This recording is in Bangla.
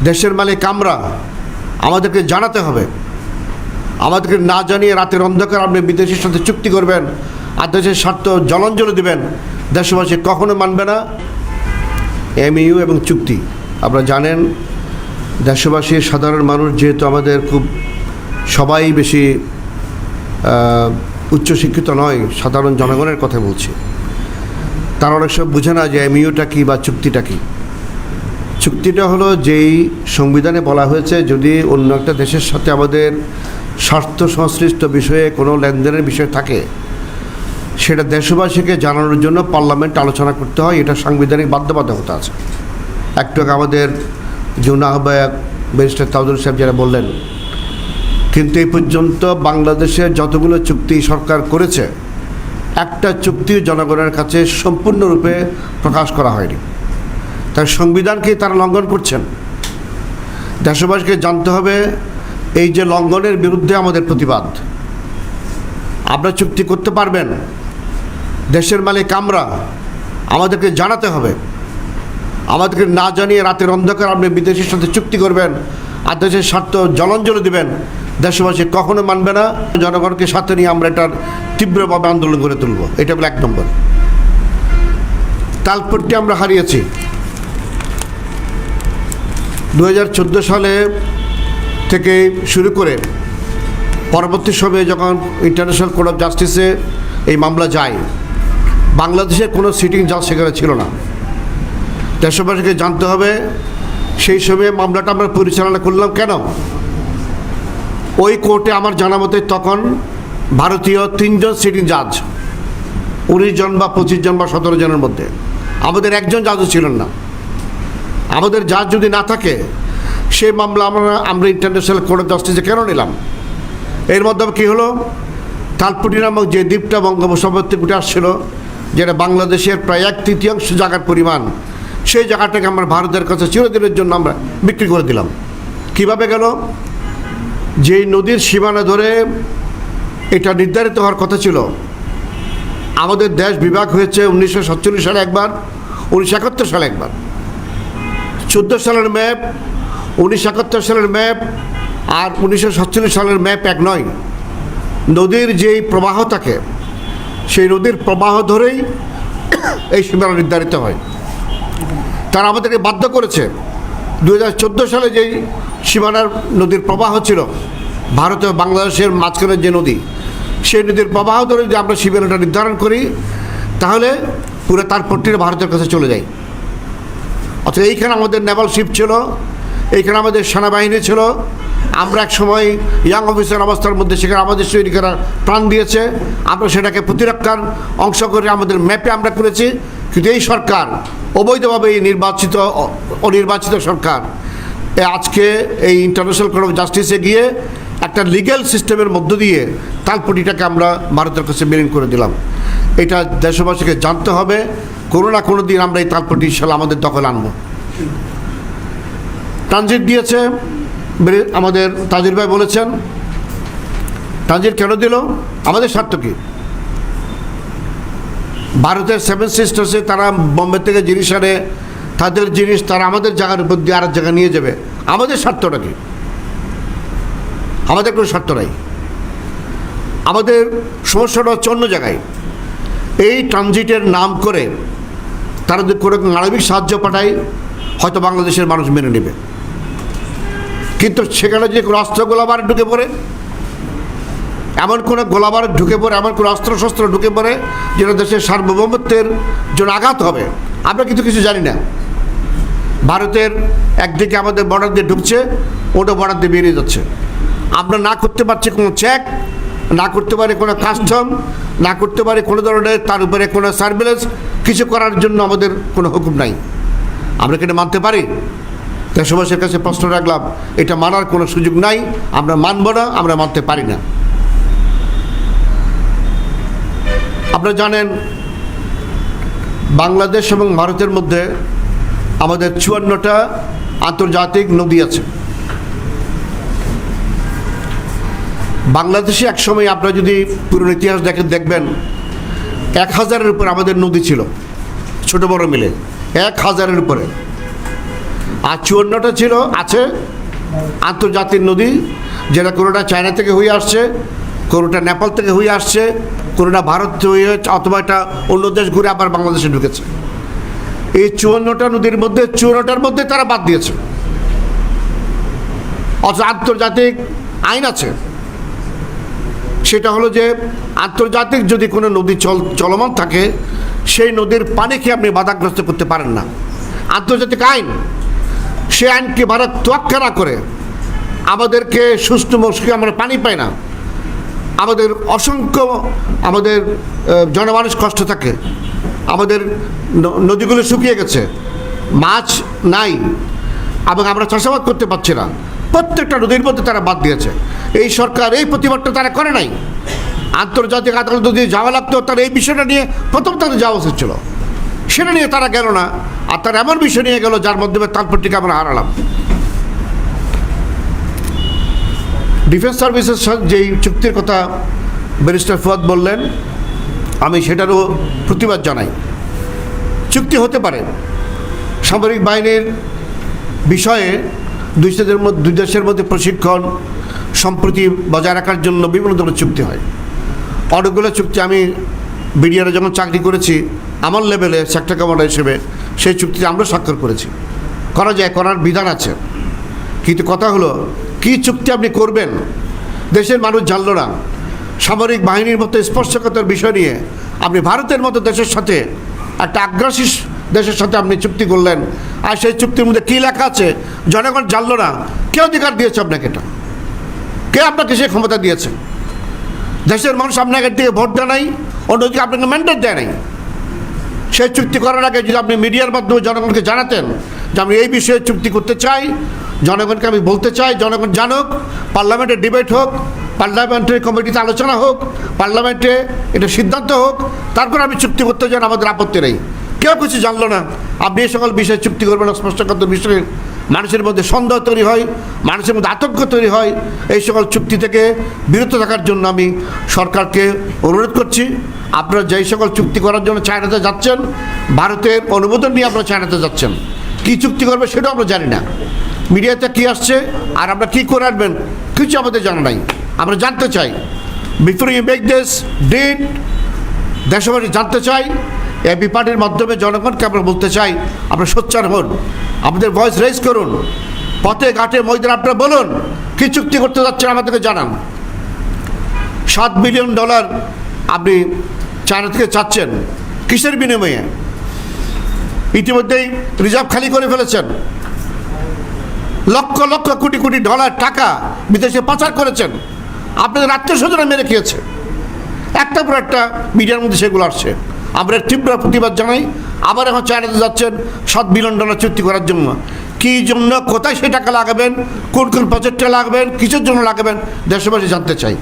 দেশের মালিক আমরা, আমাদেরকে জানাতে হবে। আমাদেরকে না জানিয়ে রাতের অন্ধকার আপনি বিদেশের সাথে চুক্তি করবেন আর দেশের স্বার্থ জলাঞ্জলি দেবেন, দেশবাসী কখনো মানবে না। এমইউ এবং চুক্তি আপনারা জানেন, দেশবাসী সাধারণ মানুষ যেহেতু আমাদের খুব সবাই বেশি উচ্চশিক্ষিত নয়, সাধারণ জনগণের কথা বলছি, তারা অনেক সময় বুঝে না যে এমইউটা কী বা চুক্তিটা কী। চুক্তিটা হলো যেই সংবিধানে বলা হয়েছে যদি অন্য একটা দেশের সাথে আমাদের স্বার্থ সংশ্লিষ্ট বিষয়ে কোনো লেনদেনের বিষয় থাকে, সেটা দেশবাসীকে জানানোর জন্য পার্লামেন্ট আলোচনা করতে হয়। এটা সাংবিধানিক বাধ্যবাধকতা আছে। একটু আগে আমাদের যৌন আহ্বায়ক ব্যারিস্টার তাওয়াদুল সাহেব যারা বললেন, কিন্তু এই পর্যন্ত বাংলাদেশের যতগুলো চুক্তি সরকার করেছে, একটা চুক্তিও জনগণের কাছে সম্পূর্ণরূপে প্রকাশ করা হয়নি। তাই সংবিধানকে তারা লঙ্ঘন করছেন। দেশবাসীকে জানতে হবে এই যে লঙ্ঘনের বিরুদ্ধে আমাদের প্রতিবাদ। আপনারা চুক্তি করতে পারবেন, দেশের মালিক আমরা, আমাদেরকে জানাতে হবে। আমাদেরকে না জানিয়ে রাতের অন্ধকার আপনি বিদেশের সাথে চুক্তি করবেন আর দেশের স্বার্থ জলাঞ্জলি দেবেন, দেশবাসী কখনো মানবে না। জনগণকে সাথে নিয়ে আমরা এটার তীব্রভাবে আন্দোলন করে তুলব। এটা হলো 1 নম্বর। তালপট্টি আমরা হারিয়েছি। 2014 সালে থেকে শুরু করে পরবর্তী সময়ে যখন ইন্টারন্যাশনাল কোর্ট অফ জাস্টিসে এই মামলা যায়, বাংলাদেশের কোনো সিটিং জাজ সেখানে ছিল না। দেশবাসীকে জানতে হবে সেই সময়ে মামলাটা আমরা পরিচালনা করলাম কেন। ওই কোর্টে আমার জানা মতে তখন ভারতীয় 3 জন সিটিং জাজ, 19 জন বা 25 জন বা 17 জনের মধ্যে আমাদের একজন জাজও ছিলেন না। আমাদের জাজ যদি না থাকে, সেই মামলা আমরা ইন্টারন্যাশনাল কোর্ট অফ জাস্টিসে কেন নিলাম? এর মাধ্যমে কী হলো, তালপট্টি নামক যে দ্বীপটা বঙ্গোপসাগরতে উঠে আসছিল, যেটা বাংলাদেশের প্রায় 1/3 জায়গার পরিমাণ, সেই জায়গাটাকে আমরা ভারতের কাছে চিরদিনের জন্য আমরা বিক্রি করে দিলাম। কিভাবে গেল? যেই নদীর সীমানা ধরে এটা নির্ধারিত হওয়ার কথা ছিল। আমাদের দেশ বিভাগ হয়েছে 1947 সালে একবার, 1971 সালে একবার। 14 সালের ম্যাপ, 1971 সালের ম্যাপ আর 1947 সালের ম্যাপ এক নয়। নদীর যেই প্রবাহ থাকে, সেই নদীর প্রবাহ ধরেই এই সীমানা নির্ধারিত হয়। তারা আমাদেরকে বাধ্য করেছে 2014 সালে যেই সীমানার নদীর প্রবাহ ছিল, ভারত ও বাংলাদেশের মাঝখানের যে নদী, সেই নদীর প্রবাহ ধরে যদি আমরা সীমানাটা নির্ধারণ করি, তাহলে পুরো তালপট্টিটা ভারতের কাছে চলে যায়। অর্থাৎ এইখানে আমাদের নেভাল শিপ ছিল, এইখানে আমাদের সেনাবাহিনী ছিল। আমরা এক সময় ইয়াং অফিসার অবস্থার মধ্যে সেখানে আমাদের সৈনিকেরা প্রাণ দিয়েছে। আমরা সেটাকে প্রতিরক্ষার অংশ করে আমাদের ম্যাপে আমরা করেছি। কিন্তু এই সরকার অবৈধভাবে এই অনির্বাচিত সরকার আজকে এই ইন্টারন্যাশনাল কোর্ট অফ জাস্টিসে গিয়ে একটা লিগ্যাল সিস্টেমের মধ্য দিয়ে তালপট্টিটাকে আমরা ভারতের কাছে বিলীন করে দিলাম। এটা দেশবাসীকে জানতে হবে। কোনো না কোনো দিন আমরা এই তালপট্টি ইনশাল্লাহ আমাদের দখল আনব। ট্রানজিট দিয়েছে আমাদের তাজির ভাই বলেছেন, ট্রানজিট কেন দিল? আমাদের স্বার্থ কী? ভারতের 7 সিস্টার্সে তারা বোম্বে থেকে জিনিস আনে, তাদের জিনিস তারা আমাদের জায়গার উপর দিয়ে আরেক জায়গায় নিয়ে যাবে। আমাদের স্বার্থটা কি? আমাদের কোনো স্বার্থ নাই। আমাদের সমস্যাটা হচ্ছে অন্য জায়গায়। এই ট্রানজিটের নাম করে তারা যদি কোনো আণবিক সাহায্য পাঠায়, হয়তো বাংলাদেশের মানুষ মেনে নেবে। কিন্তু সেখানে যে কোনো অস্ত্র গোলাবারে ঢুকে পড়ে, এমন কোনো গোলাবারে ঢুকে পড়ে, এমন কোনো অস্ত্রশস্ত্র ঢুকে পড়ে যেটা দেশের সার্বভৌমত্বের জন্য আঘাত হবে, আমরা কিন্তু কিছু জানি না। ভারতের একদিকে আমাদের বর্ডার দিয়ে ঢুকছে, ওটা বর্ডার দিয়ে বেরিয়ে যাচ্ছে। আমরা না করতে পারছি কোনো চেক, না করতে পারি কোনো কাস্টম, না করতে পারি কোনো ধরনের তার উপরে কোনো সার্ভেলেন্স। কিছু করার জন্য আমাদের কোনো হুকুম নাই। আমরা কি এটা মানতে পারি? দেশবাসীর কাছে প্রশ্ন রাখলাম, এটা মানার কোনো সুযোগ নাই। আমরা মানব না, আমরা মানতে পারি না। আপনারা জানেন বাংলাদেশ এবং ভারতের মধ্যে আমাদের 54টা আন্তর্জাতিক নদী আছে। বাংলাদেশে একসময় আপনারা যদি পুরনো ইতিহাস দেখবেন 1000-এর উপরে আমাদের নদী ছিল, ছোট বড় মিলে 1000-এর উপরে। আর 54টা আছে আন্তর্জাতিক নদী, যেটা কোনোটা চায়না থেকে হয়ে আসছে, কোনোটা নেপাল থেকে হয়ে আসছে, কোনোটা ভারত থেকে হয়ে অথবা এটা অন্য দেশ ঘুরে আবার বাংলাদেশে ঢুকেছে। এই 54টা নদীর মধ্যে 54টার মধ্যে তারা বাদ দিয়েছে। অথচ আন্তর্জাতিক আইন আছে, সেটা হলো যে আন্তর্জাতিক যদি কোনো নদী চলমান থাকে, সেই নদীর পানিকে আপনি বাধাগ্রস্ত করতে পারেন না। আন্তর্জাতিক আইন, সে আইনকে ভারত তোয়াক্কা না করে আমাদেরকে সুষ্ঠু মৌসুমে আমরা পানি পাই না, আমাদের অসংখ্য জনমানুষ কষ্ট থাকে, আমাদের নদীগুলো শুকিয়ে গেছে, মাছ নাই এবং আমরা চাষাবাদ করতে পারছি না। প্রত্যেকটা নদীর মধ্যে তারা বাদ দিয়েছে। এই সরকার এই প্রতিবাদটা তারা করে নাই। আন্তর্জাতিক আদালত যদি যাওয়া লাগতো, তারা এই বিষয়টা নিয়ে প্রথম তাদের যাওয়া উচিত ছিল, সেটা নিয়ে তারা গেল না। আর তারা এমন বিষয় নিয়ে গেল যার মাধ্যমে তাৎপর্যকে আমরা হারালাম। ডিফেন্স সার্ভিসের যেই চুক্তির কথা ব্যারিস্টার ফুয়াদ বললেন, আমি সেটারও প্রতিবাদ জানাই। চুক্তি হতে পারে, সামরিক বাহিনীর বিষয়ে দুই দেশের মধ্যে প্রশিক্ষণ সম্প্রতি বজায় রাখার জন্য বিভিন্ন ধরনের চুক্তি হয়। অনেকগুলো চুক্তি আমি বিডিআরে যখন চাকরি করেছি, আমার লেভেলে সেক্টর কমান্ডার হিসেবে সেই চুক্তিতে আমরা স্বাক্ষর করেছি। করা যায়, করার বিধান আছে। কিন্তু কথা হলো, কি চুক্তি আপনি করবেন দেশের মানুষ জানল না। সামরিক বাহিনীর মতো স্পর্শকাতর বিষয় নিয়ে আপনি ভারতের মতো দেশের সাথে, একটা আগ্রাসী দেশের সাথে আপনি চুক্তি করলেন, আর সেই চুক্তির মধ্যে কী লেখা আছে জনগণ জানল না। কে অধিকার দিয়েছে আপনাকে? এটা কে আপনাকে সেই ক্ষমতা দিয়েছে? দেশের মানুষ আপনাকে দিকে ভোট দেয় নাই, অন্যদিকে আপনাকে ম্যান্ডেট দেয় নাই। সেই চুক্তি করার আগে যদি আপনি মিডিয়ার মাধ্যমে জনগণকে জানাতেন যে আমি এই বিষয়ে চুক্তি করতে চাই, জনগণকে আমি বলতে চাই, জনগণ জানুক, পার্লামেন্টে ডিবেট হোক, পার্লামেন্টারি কমিটিতে আলোচনা হোক, পার্লামেন্টে এটা সিদ্ধান্ত হোক, তারপর আমি চুক্তি করতে চান, আমাদের আপত্তি নেই। কেউ কিছু জানলো না। আপনি এই সকল বিষয়ে চুক্তি করবেন না, স্পষ্টকাতর বিষয়ে মানুষের মধ্যে সন্দেহ তৈরি হয়, মানুষের মধ্যে আতঙ্ক তৈরি হয়। এই সকল চুক্তি থেকে বিরত থাকার জন্য আমি সরকারকে অনুরোধ করছি, আপনারা যেই সকল চুক্তি করার জন্য চায়নাতে যাচ্ছেন, ভারতের অনুমোদন নিয়ে আপনারা চায়নাতে যাচ্ছেন, কী চুক্তি করবে সেটাও আমরা জানি না। মিডিয়াতে কী আসছে আর আমরা কী করে আনবেন কিছু আমাদের জানা নাই। আমরা জানতে চাই, before you make this deed, দেশবাসী জানতে চাই। এবি পার্টির মাধ্যমে জনগণকে আমরা বলতে চাই, আপনারা সোচ্চার হন, আমাদের ভয়েস রেজ করুন, পথে ঘাটে ময়দানে আপনারা বলুন কী চুক্তি করতে যাচ্ছেন, আমাদেরকে জানান। $7 বিলিয়ন আপনি চায়না থেকে চাচ্ছেন, কিসের বিনিময়ে? ইতিমধ্যেই রিজার্ভ খালি করে ফেলেছেন, লক্ষ লক্ষ কোটি কোটি ডলার টাকা বিদেশে পাচার করেছেন, আপনাদের আত্মীয়স্বজনে মেরে খেয়েছে। একটা পর একটা মিডিয়ার মধ্যে সেগুলো আসছে। আমরা তীব্র প্রতিবাদ জানাই। আবার এখন চায়নাতে যাচ্ছেন $7 বিলিয়ন চুক্তি করার জন্য। কী জন্য, কোথায় সেই টাকা লাগাবেন, কোন কোন প্রজেক্টে লাগাবেন, কিসের জন্য লাগাবেন, দেশবাসী জানতে চাই।